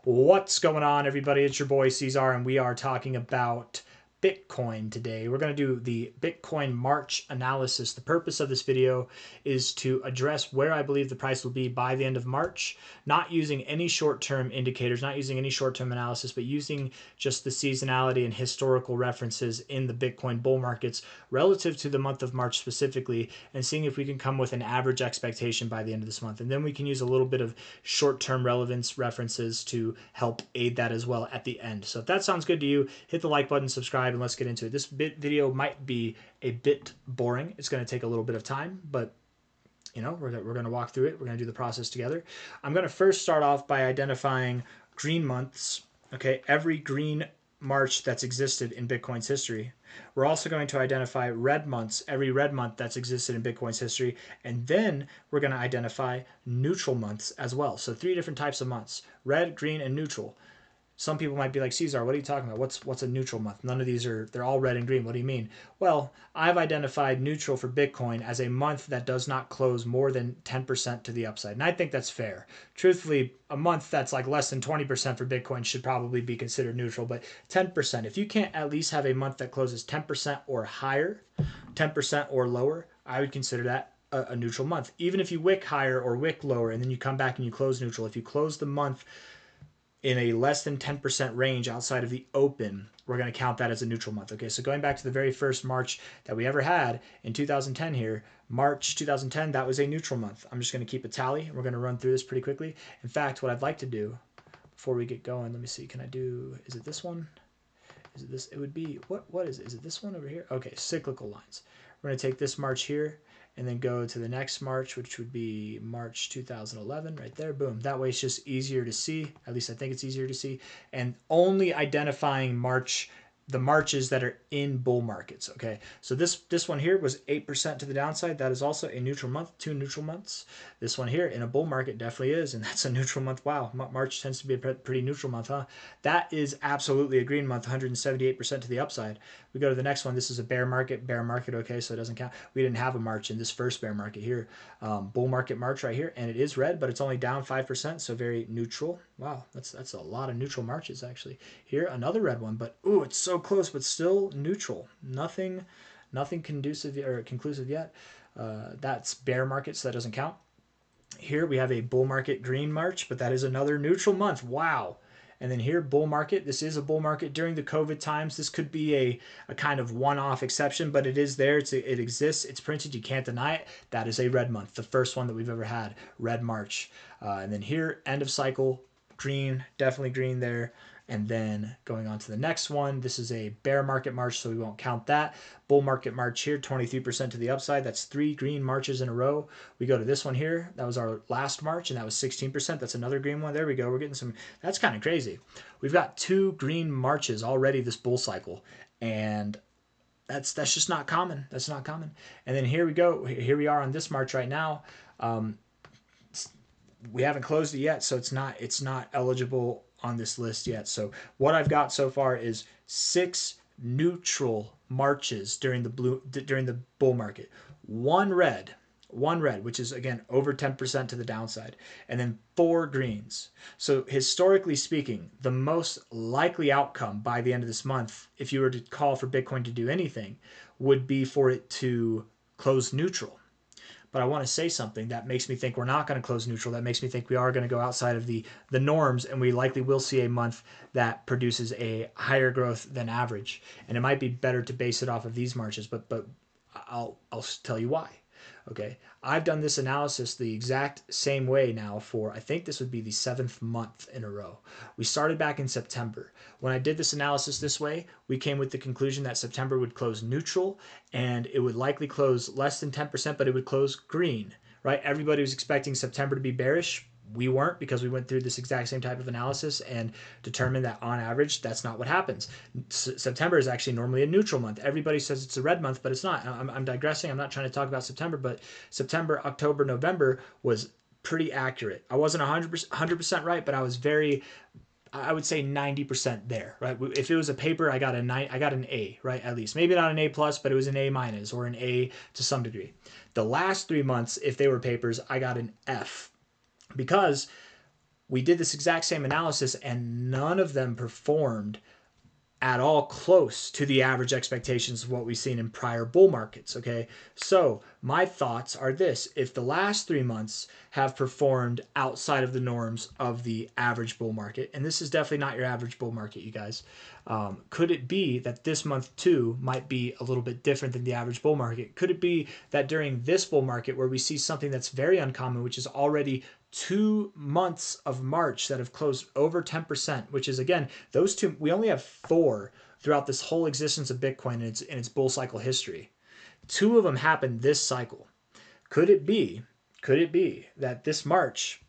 What's going on, everybody? It's your boy C-Zar, and we are talking about Bitcoin today. We're going to do the Bitcoin March analysis. The purpose of this video is to address where I believe the price will be by the end of March, not using any short-term indicators, not using any short-term analysis, but using just the seasonality and historical references in the Bitcoin bull markets relative to the month of March specifically, and seeing if we can come with an average expectation by the end of this month. And then we can use a little bit of short-term relevance references to help aid that as well at the end. So if that sounds good to you, hit the like button, subscribe, and let's get into it. This video might be a bit boring. It's going to take a little bit of time, but you know, we're going to walk through it. We're going to do the process together. I'm going to first start off by identifying green months, okay, every green March that's existed in Bitcoin's history. We're also going to identify red months, every red month that's existed in Bitcoin's history, and then we're going to identify neutral months as well. So 3 different types of months: red, green, and neutral. Some people might be like, C-Zar, what are you talking about? What's a neutral month? None of these they're all red and green. What do you mean? Well, I've identified neutral for Bitcoin as a month that does not close more than 10% to the upside. And I think that's fair. Truthfully, a month that's like less than 20% for Bitcoin should probably be considered neutral, but 10%, if you can't at least have a month that closes 10% or higher, 10% or lower, I would consider that a neutral month. Even if you wick higher or wick lower and then you come back and you close neutral, if you close the month in a less than 10% range outside of the open, we're going to count that as a neutral month. Okay, so going back to the very first March that we ever had in 2010 here, March 2010, that was a neutral month. I'm just going to keep a tally. We're going to run through this pretty quickly. In fact, what I'd like to do before we get going, let me see, can I do, is it this one? Is it this? It would be, what is it? Is it this one over here? Okay, cyclical lines. We're going to take this March here and then go to the next March, which would be March 2011 right there. Boom. That way it's just easier to see. At least I think it's easier to see. And only identifying the Marches that are in bull markets. Okay, so this one here was 8% to the downside. That is also a neutral month, 2 neutral months. This one here in a bull market definitely is, and that's a neutral month. Wow, March tends to be a pretty neutral month, huh? That is absolutely a green month, 178% to the upside. We go to the next one. This is a bear market. Okay, so it doesn't count. We didn't have a March in this first bear market here. Bull market March right here, and it is red, but it's only down 5%, so very neutral. Wow, that's a lot of neutral Marches actually. Here, another red one, but ooh, it's so close, but still neutral. Nothing conducive or conclusive yet. That's bear market, so that doesn't count. Here we have a bull market green March, but that is another neutral month. Wow. And then here, bull market. This is a bull market during the COVID times. This could be a kind of one-off exception, but it is there. It exists. It's printed. You can't deny it. That is a red month, the first one that we've ever had, red March. And then here, end of cycle, green, definitely green there. And then going on to the next one, this is a bear market March, so we won't count that. Bull market March here, 23% to the upside. That's 3 green Marches in a row. We go to this one here. That was our last March, and that was 16%. That's another green one. There we go. We're getting some. That's kind of crazy. We've got 2 green Marches already this bull cycle, and that's just not common. That's not common. And then here we go. Here we are on this March right now. We haven't closed it yet, so it's not eligible on this list yet. So what I've got so far is 6 neutral Marches during the bull market. One red, which is again over 10% to the downside, and then 4 greens. So historically speaking, the most likely outcome by the end of this month, if you were to call for Bitcoin to do anything, would be for it to close neutral. But I want to say something that makes me think we're not going to close neutral. That makes me think we are going to go outside of the norms, and we likely will see a month that produces a higher growth than average. And it might be better to base it off of these Marches, but I'll tell you why. Okay, I've done this analysis the exact same way now for, I think this would be the 7th month in a row. We started back in September. When I did this analysis this way, we came with the conclusion that September would close neutral, and it would likely close less than 10%, but it would close green, right? Everybody was expecting September to be bearish. We weren't, because we went through this exact same type of analysis and determined that on average, that's not what happens. September is actually normally a neutral month. Everybody says it's a red month, but it's not. I'm digressing. I'm not trying to talk about September, but September, October, November was pretty accurate. I wasn't 100% right, but I was I would say 90% there, right? If it was a paper, I got an A, right? At least, maybe not an A plus, but it was an A minus or an A to some degree. The last 3 months, if they were papers, I got an F, because we did this exact same analysis and none of them performed at all close to the average expectations of what we've seen in prior bull markets. Okay, so my thoughts are this: if the last 3 months have performed outside of the norms of the average bull market, and this is definitely not your average bull market, you guys, could it be that this month too might be a little bit different than the average bull market? Could it be that during this bull market, where we see something that's very uncommon, which is already 2 months of March that have closed over 10%, which is, again, those two, we only have 4 throughout this whole existence of Bitcoin in its bull cycle history. 2 of them happened this cycle. Could it be that this March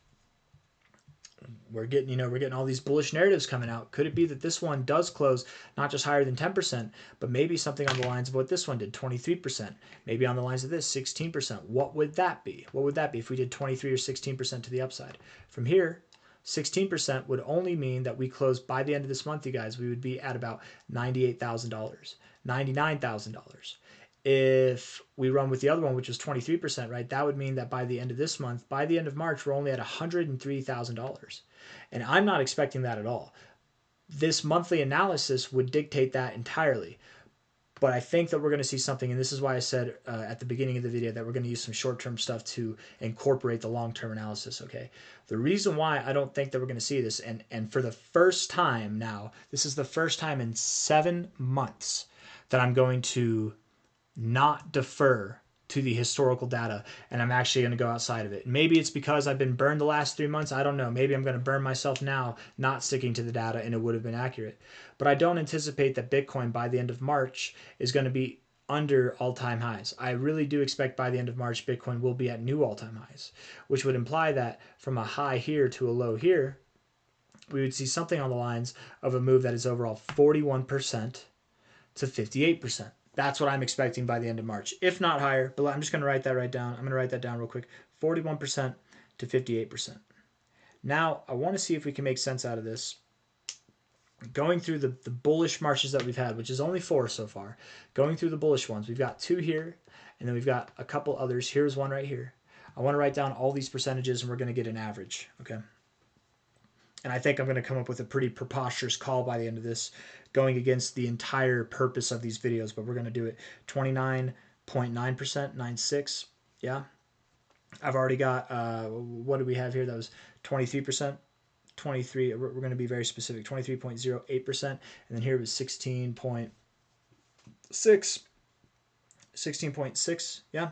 we're getting all these bullish narratives coming out? Could it be that this one does close not just higher than 10%, but maybe something on the lines of what this one did, 23%, maybe on the lines of this, 16%? What would that be? What would that be if we did 23 or 16% to the upside? From here, 16% would only mean that we close by the end of this month, you guys, we would be at about $98,000, $99,000. If we run with the other one, which was 23%, right, that would mean that by the end of this month, by the end of March, we're only at $103,000. And I'm not expecting that at all. This monthly analysis would dictate that entirely. But I think that we're going to see something, and this is why I said at the beginning of the video that we're going to use some short-term stuff to incorporate the long-term analysis, okay? The reason why I don't think that we're going to see this, and for the first time now, this is the first time in 7 months that I'm going to not defer to the historical data, and I'm actually going to go outside of it. Maybe it's because I've been burned the last 3 months. I don't know. Maybe I'm going to burn myself now not sticking to the data, and it would have been accurate. But I don't anticipate that Bitcoin by the end of March is going to be under all-time highs. I really do expect by the end of March, Bitcoin will be at new all-time highs, which would imply that from a high here to a low here, we would see something on the lines of a move that is overall 41% to 58%. That's what I'm expecting by the end of March, if not higher. But I'm just going to write that right down. I'm going to write that down real quick. 41% to 58%. Now, I want to see if we can make sense out of this. Going through the bullish marches that we've had, which is only 4 so far. Going through the bullish ones. We've got 2 here, and then we've got a couple others. Here's one right here. I want to write down all these percentages, and we're going to get an average. Okay. And I think I'm going to come up with a pretty preposterous call by the end of this, going against the entire purpose of these videos, but we're going to do it. 29.9%, 96. Yeah. I've already got, what do we have here? That was 23%. 23, we're going to be very specific, 23.08%. And then here was 16.6. 16.6, yeah.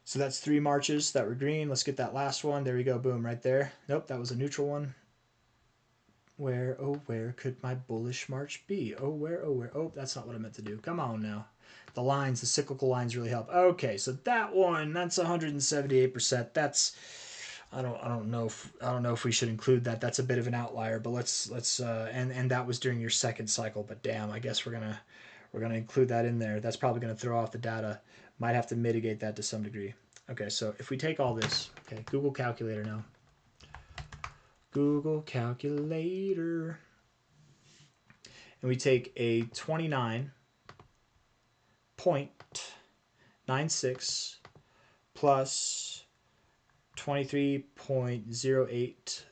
So that's 3 marches that were green. Let's get that last one. There we go. Boom, right there. Nope, that was a neutral one. Where, oh, where could my bullish march be? Oh, where, oh, where. Oh, that's not what I meant to do. Come on now. The lines, the cyclical lines really help. Okay, so that one, that's 178%. That's, I don't know if we should include that. That's a bit of an outlier, but let's and that was during your second cycle, but damn, I guess we're going to include that in there. That's probably going to throw off the data. Might have to mitigate that to some degree. Okay, so if we take all this, okay, Google Calculator now. Google Calculator. And we take a 29.96 plus 23.08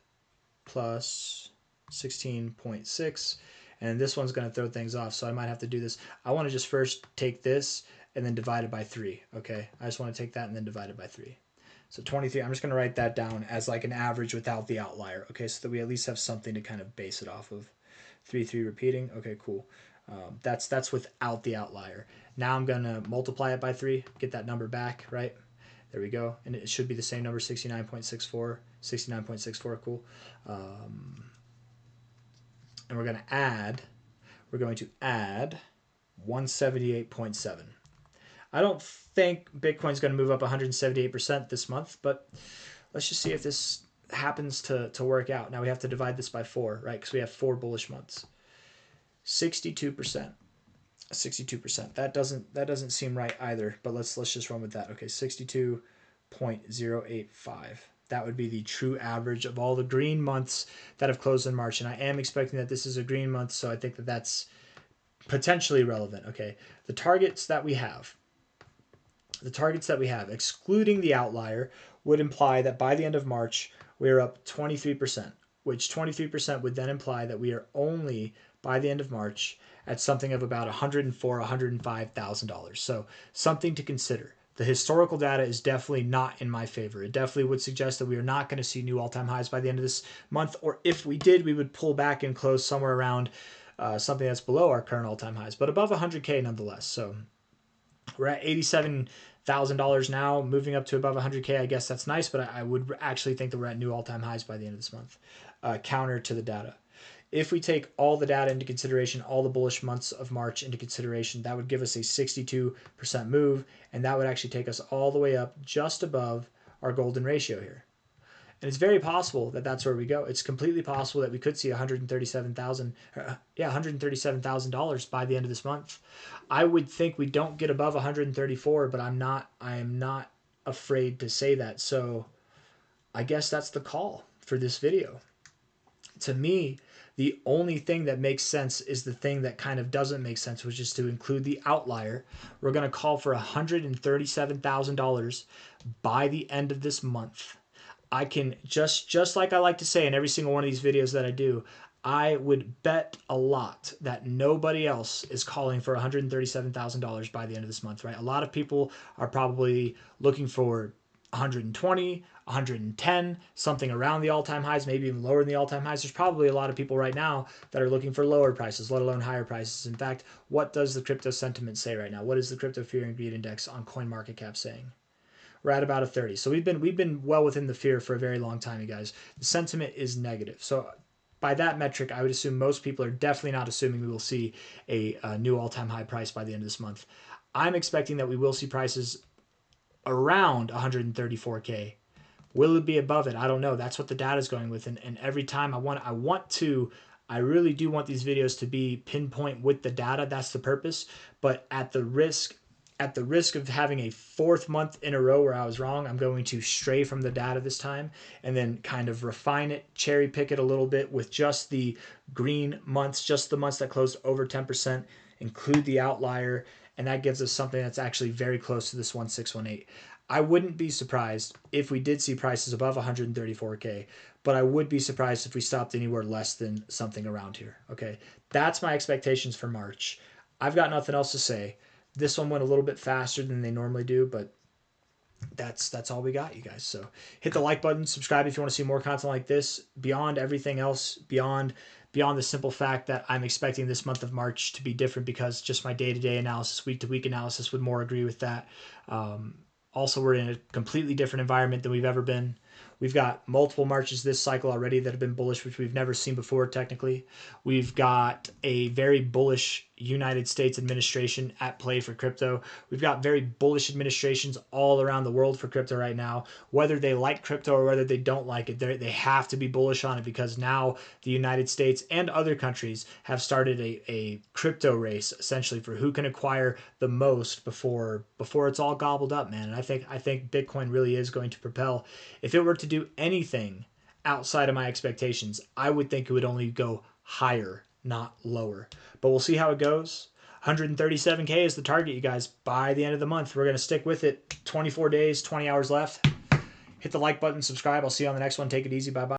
plus 16.6. And this one's going to throw things off, so I might have to do this. I want to just first take this and then divide it by 3, okay? I just want to take that and then divide it by 3. So 23, I'm just going to write that down as like an average without the outlier, okay? So that we at least have something to kind of base it off of. 3, 3 repeating, okay, cool. That's without the outlier. Now I'm going to multiply it by 3, get that number back, right? There we go. And it should be the same number, 69.64, 69.64, cool. And we're going to add 178.7. I don't think Bitcoin's going to move up 178% this month, but let's just see if this happens to work out. Now we have to divide this by 4, right? Because we have 4 bullish months. 62%. 62%. That doesn't seem right either, but let's just run with that. Okay, 62.085. That would be the true average of all the green months that have closed in March, and I am expecting that this is a green month, so I think that that's potentially relevant. Okay, the targets that we have. the targets that we have, excluding the outlier, would imply that by the end of March, we are up 23%, which 23% would then imply that we are only, by the end of March, at something of about $104,000, $105,000. So something to consider. The historical data is definitely not in my favor. It definitely would suggest that we are not going to see new all-time highs by the end of this month, or if we did, we would pull back and close somewhere around something that's below our current all-time highs, but above 100K nonetheless. So we're at $87,000 now, moving up to above 100K. I guess that's nice, but I would actually think that we're at new all-time highs by the end of this month, counter to the data. If we take all the data into consideration, all the bullish months of March into consideration, that would give us a 62% move, and that would actually take us all the way up just above our golden ratio here. And it's very possible that that's where we go. It's completely possible that we could see $137,000 by the end of this month. I would think we don't get above 134, but I am not afraid to say that. So I guess that's the call for this video. To me, the only thing that makes sense is the thing that kind of doesn't make sense, which is to include the outlier. We're going to call for $137,000 by the end of this month. I can, just like I like to say in every single one of these videos that I do, I would bet a lot that nobody else is calling for $137,000 by the end of this month, right? A lot of people are probably looking for 120, 110, something around the all-time highs, maybe even lower than the all-time highs. There's probably a lot of people right now that are looking for lower prices, let alone higher prices. In fact, what does the crypto sentiment say right now? What is the crypto fear and greed index on CoinMarketCap saying? We're at about a 30. So we've been well within the fear for a very long time, you guys. The sentiment is negative. So by that metric, I would assume most people are definitely not assuming we will see a new all-time high price by the end of this month. I'm expecting that we will see prices around 134K. Will it be above it? I don't know. That's what the data is going with. And every time I really do want these videos to be pinpoint with the data. That's the purpose. But at the risk of having a fourth month in a row where I was wrong, I'm going to stray from the data this time and then kind of refine it, cherry pick it a little bit with just the green months, just the months that closed over 10%, include the outlier, and that gives us something that's actually very close to this 1618. I wouldn't be surprised if we did see prices above 134K, but I would be surprised if we stopped anywhere less than something around here. Okay, that's my expectations for March. I've got nothing else to say. This one went a little bit faster than they normally do, but that's all we got, you guys. So hit the like button, subscribe if you want to see more content like this. Beyond everything else, beyond the simple fact that I'm expecting this month of March to be different because just my day-to-day analysis, week-to-week analysis would more agree with that. Also, we're in a completely different environment than we've ever been. We've got multiple Marches this cycle already that have been bullish, which we've never seen before technically. We've got a very bullish United States administration at play for crypto. We've got very bullish administrations all around the world for crypto right now. Whether they like crypto or whether they don't like it, they have to be bullish on it because now the United States and other countries have started a crypto race essentially for who can acquire the most before it's all gobbled up, man. And I think Bitcoin really is going to propel. If it were to do anything outside of my expectations, I would think it would only go higher, not lower. But we'll see how it goes. 137K is the target, you guys, by the end of the month. We're going to stick with it. 24 days, 20 hours left. Hit the like button, subscribe. I'll see you on the next one. Take it easy. Bye-bye.